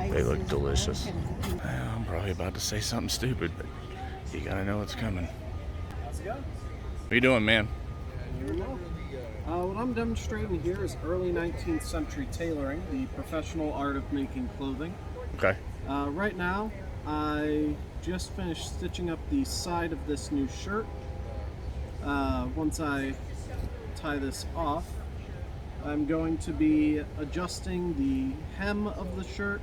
They look delicious. I'm probably about to say something stupid, but you gotta know what's coming. How's it going? What you doing, man? What I'm demonstrating here is early 19th century tailoring, the professional art of making clothing. Okay. Right now, I just finished stitching up the side of this new shirt. Once I tie this off, I'm going to be adjusting the hem of the shirt,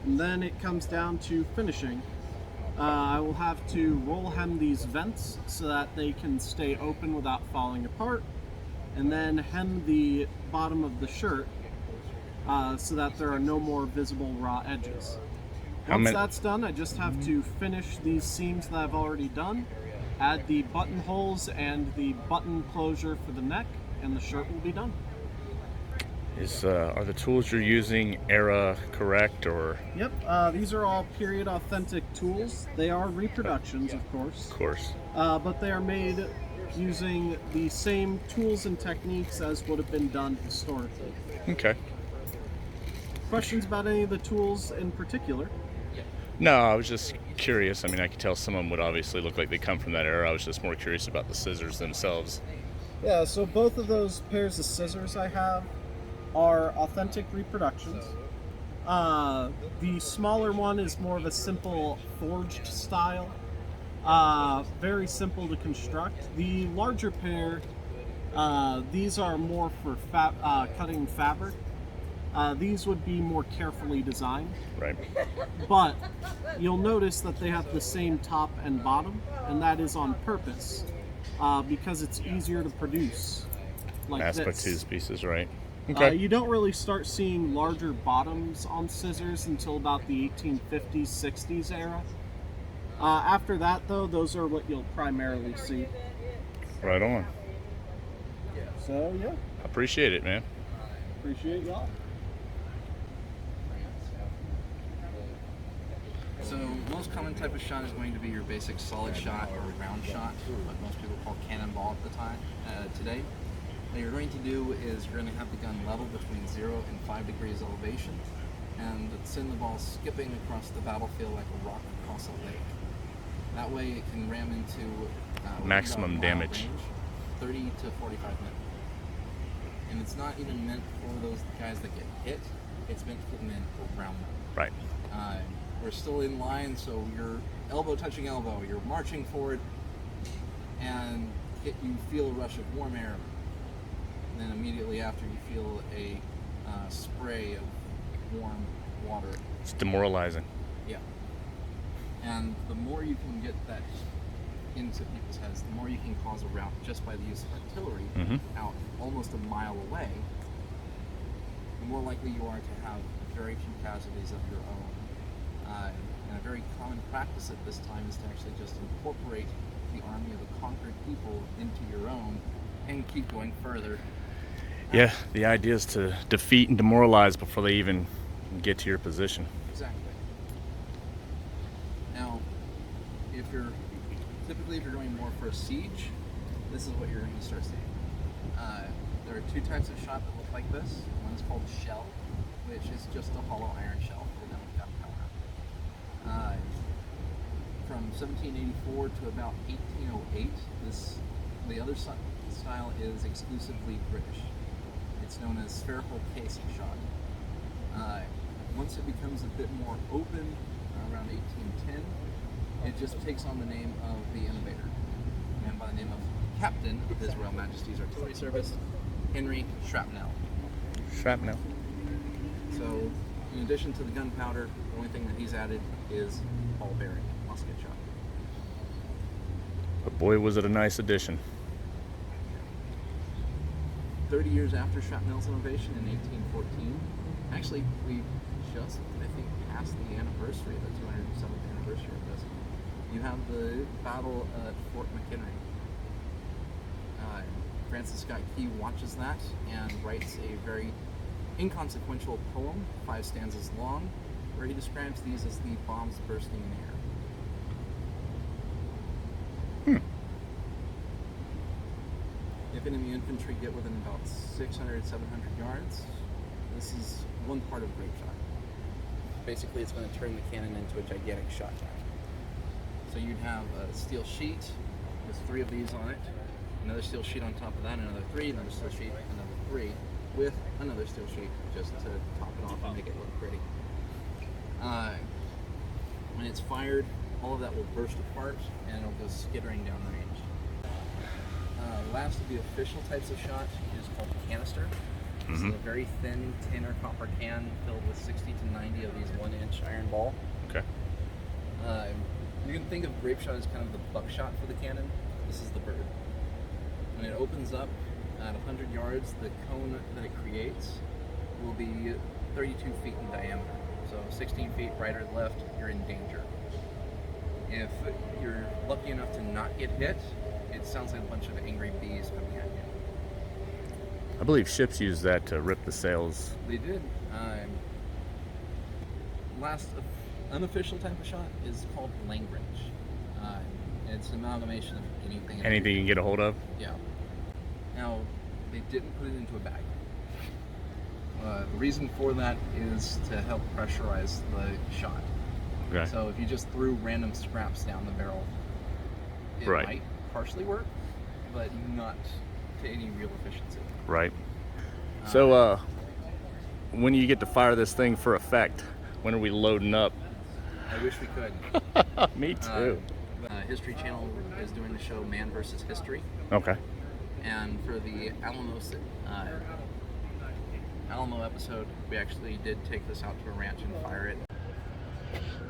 and then it comes down to finishing. I will have to roll hem these vents so that they can stay open without falling apart, and then hem the bottom of the shirt so that there are no more visible raw edges. Once that's done, I just have to finish these seams that I've already done, add the buttonholes and the button closure for the neck, and the shirt will be done. Are the tools you're using era correct, or? Yep, these are all period authentic tools. They are reproductions, of course. Of course. But they are made using the same tools and techniques as would have been done historically. Okay. Questions about any of the tools in particular? No, I was just curious. I mean, I could tell some of them would obviously look like they come from that era. I was just more curious about the scissors themselves. Yeah, so both of those pairs of scissors I have are authentic reproductions. The smaller one is more of a simple forged style, very simple to construct. The larger pair, these are more for cutting fabric. These would be more carefully designed. Right. But you'll notice that they have the same top and bottom, and that is on purpose, because it's easier to produce. Like Mass this. produce pieces, right? Okay. You don't really start seeing larger bottoms on scissors until about the 1850s, 60s era. After that, though, those are what you'll primarily see. Right on. So, yeah. Appreciate it, man. Appreciate y'all. So, most common type of shot is going to be your basic solid shot or round shot, what most people call cannonball at the time, today. What you're going to do is you're going to have the gun level between 0 and 5 degrees elevation, and send the ball skipping across the battlefield like a rock across a lake. That way it can ram into maximum damage, range, 30 to 45 minutes. And it's not even meant for those guys that get hit, it's meant to hit men around them. Right. We're still in line, so you're elbow touching elbow, you're marching forward, and you feel a rush of warm air. And then immediately after, you feel a spray of warm water. It's demoralizing. Yeah. And the more you can get that into people's heads, the more you can cause a rout just by the use of artillery out almost a mile away, the more likely you are to have very few casualties of your own. And a very common practice at this time is to actually just incorporate the army of the conquered people into your own and keep going further. Yeah, the idea is to defeat and demoralize before they even get to your position. Exactly. Now, typically if you're going more for a siege, this is what you're going to start seeing. There are two types of shot that look like this. One's called shell, which is just a hollow iron shell filled in with gunpowder. From 1784 to about 1808, the other style is exclusively British. It's known as spherical casing shot. Once it becomes a bit more open, around 1810, it just takes on the name of the innovator, a man by the name of Captain of His Royal Majesty's Artillery Service, Henry Shrapnel. Shrapnel. So, in addition to the gunpowder, the only thing that he's added is ball bearing musket shot. But boy, was it a nice addition. 30 years after Shrapnel's innovation in 1814, actually we just, I think, passed the anniversary, the 207th anniversary of this. You have the battle at Fort McHenry. Francis Scott Key watches that and writes a very inconsequential poem, 5 stanzas long, where he describes these as the bombs bursting in air. If enemy infantry get within about 600, 700 yards, this is one part of grape shot. Basically, it's going to turn the cannon into a gigantic shot tower. So you'd have a steel sheet with 3 of these on it, another steel sheet on top of that, another 3, another steel sheet, another 3, with another steel sheet just to top it off and make it look pretty. When it's fired, all of that will burst apart and it'll go skittering downrange. Last of the official types of shot is called canister. This is a very thin tin or copper can filled with 60 to 90 of these 1-inch iron ball. Okay. You can think of grape shot as kind of the buckshot for the cannon. This is the bird. When it opens up at 100 yards, the cone that it creates will be 32 feet in diameter. So 16 feet right or left, you're in danger. If you're lucky enough to not get hit, it sounds like a bunch of angry bees coming at you. I believe ships use that to rip the sails. They did. Last unofficial type of shot is called Langridge. It's an amalgamation of anything. Anything you can get a hold of? Yeah. Now, they didn't put it into a bag. The reason for that is to help pressurize the shot. Okay. So if you just threw random scraps down the barrel, it might partially work, but not to any real efficiency. Right. So, when you get to fire this thing for effect, when are we loading up? I wish we could. Me too. History Channel is doing the show Man vs. History. Okay. And for the Alamo episode, we actually did take this out to a ranch and fire it.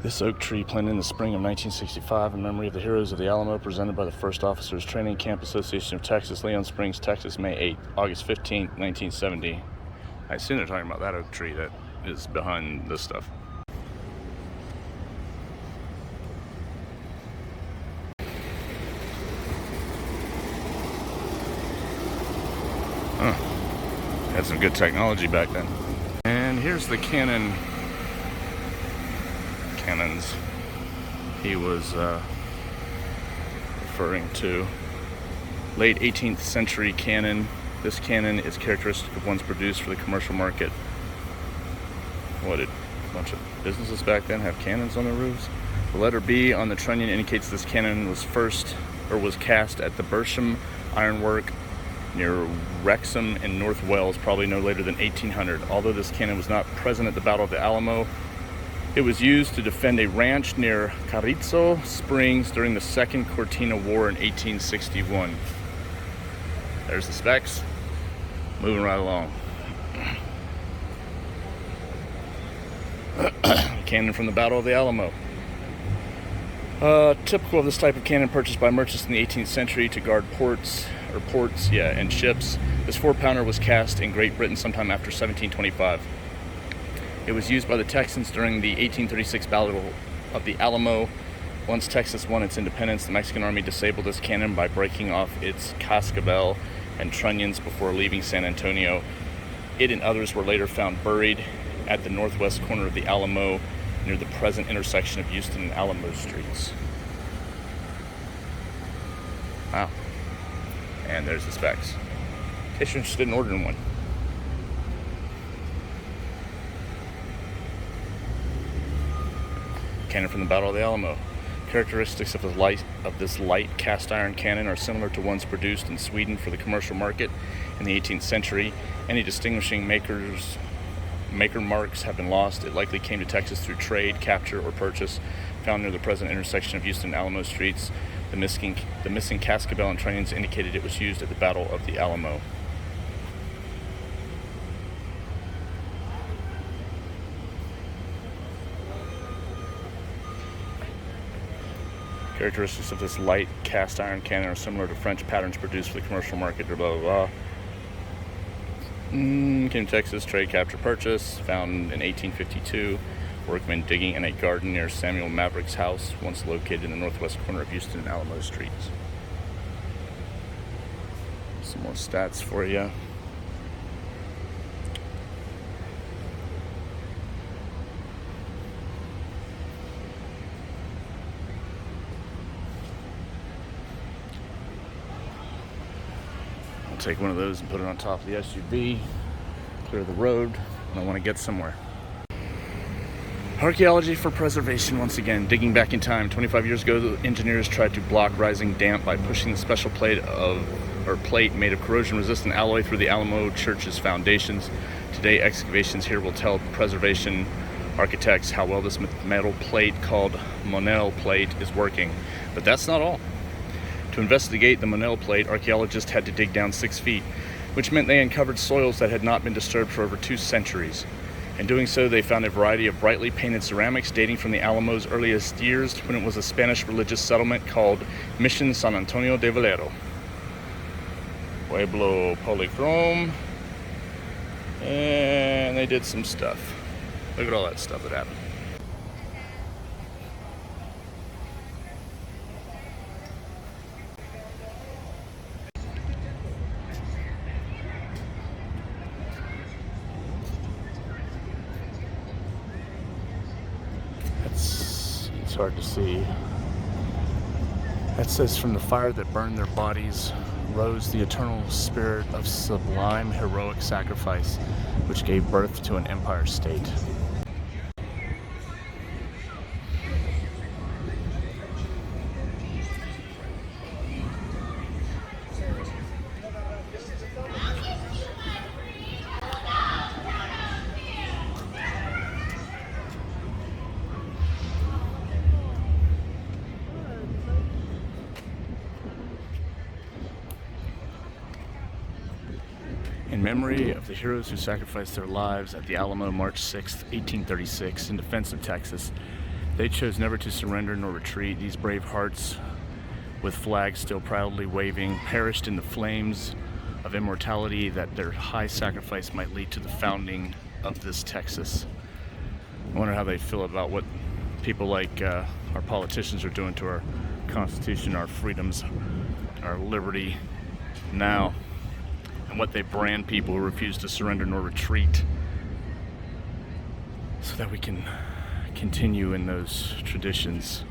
This oak tree planted in the spring of 1965 in memory of the heroes of the Alamo, presented by the First Officers Training Camp Association of Texas, Leon Springs, Texas, May 8th, August 15th, 1970. I assume they're talking about that oak tree that is behind this stuff. Had some good technology back then. And here's the cannons he was referring to. Late 18th century cannon. This cannon is characteristic of ones produced for the commercial market. What, did a bunch of businesses back then have cannons on their roofs? The letter B on the trunnion indicates this cannon was cast at the Bersham Ironwork near Wrexham in North Wales, probably no later than 1800. Although this cannon was not present at the Battle of the Alamo, it was used to defend a ranch near Carrizo Springs during the Second Cortina War in 1861. There's the specs. Moving right along. Cannon from the Battle of the Alamo. Typical of this type of cannon purchased by merchants in the 18th century to guard ports and ships. This 4-pounder was cast in Great Britain sometime after 1725. It was used by the Texans during the 1836 Battle of the Alamo. Once Texas won its independence, the Mexican army disabled this cannon by breaking off its cascabel and trunnions before leaving San Antonio. It and others were later found buried at the northwest corner of the Alamo near the present intersection of Houston and Alamo streets. Wow. And there's the specs. In case you're interested in ordering one. Cannon from the Battle of the Alamo. Characteristics of this light cast iron cannon are similar to ones produced in Sweden for the commercial market in the 18th century. Any distinguishing maker marks have been lost. It likely came to Texas through trade, capture, or purchase. Found near the present intersection of Houston and Alamo streets. The missing cascabel and trunnions indicated it was used at the Battle of the Alamo. Characteristics of this light cast iron cannon are similar to French patterns produced for the commercial market, blah, blah, blah. Came to Texas, trade, capture, purchase. Found in 1852. Workmen digging in a garden near Samuel Maverick's house, once located in the northwest corner of Houston and Alamo streets. Some more stats for you. I'll take one of those and put it on top of the SUV, clear the road when I want to get somewhere. Archaeology for preservation once again. Digging back in time, 25 years ago, the engineers tried to block rising damp by pushing the special plate made of corrosion-resistant alloy through the Alamo church's foundations. Today, excavations here will tell preservation architects how well this metal plate called Monel plate is working. But that's not all. To investigate the Monel plate, archaeologists had to dig down 6 feet, which meant they uncovered soils that had not been disturbed for over 2 centuries. In doing so, they found a variety of brightly painted ceramics dating from the Alamo's earliest years, when it was a Spanish religious settlement called Mission San Antonio de Valero. Pueblo polychrome. And they did some stuff. Look at all that stuff that happened. It's hard to see. That says, from the fire that burned their bodies rose the eternal spirit of sublime heroic sacrifice, which gave birth to an empire state. In memory of the heroes who sacrificed their lives at the Alamo March 6, 1836, in defense of Texas, they chose never to surrender nor retreat. These brave hearts, with flags still proudly waving, perished in the flames of immortality that their high sacrifice might lead to the founding of this Texas. I wonder how they feel about what people like our politicians are doing to our Constitution, our freedoms, our liberty now, and what they brand people who refuse to surrender nor retreat, so that we can continue in those traditions.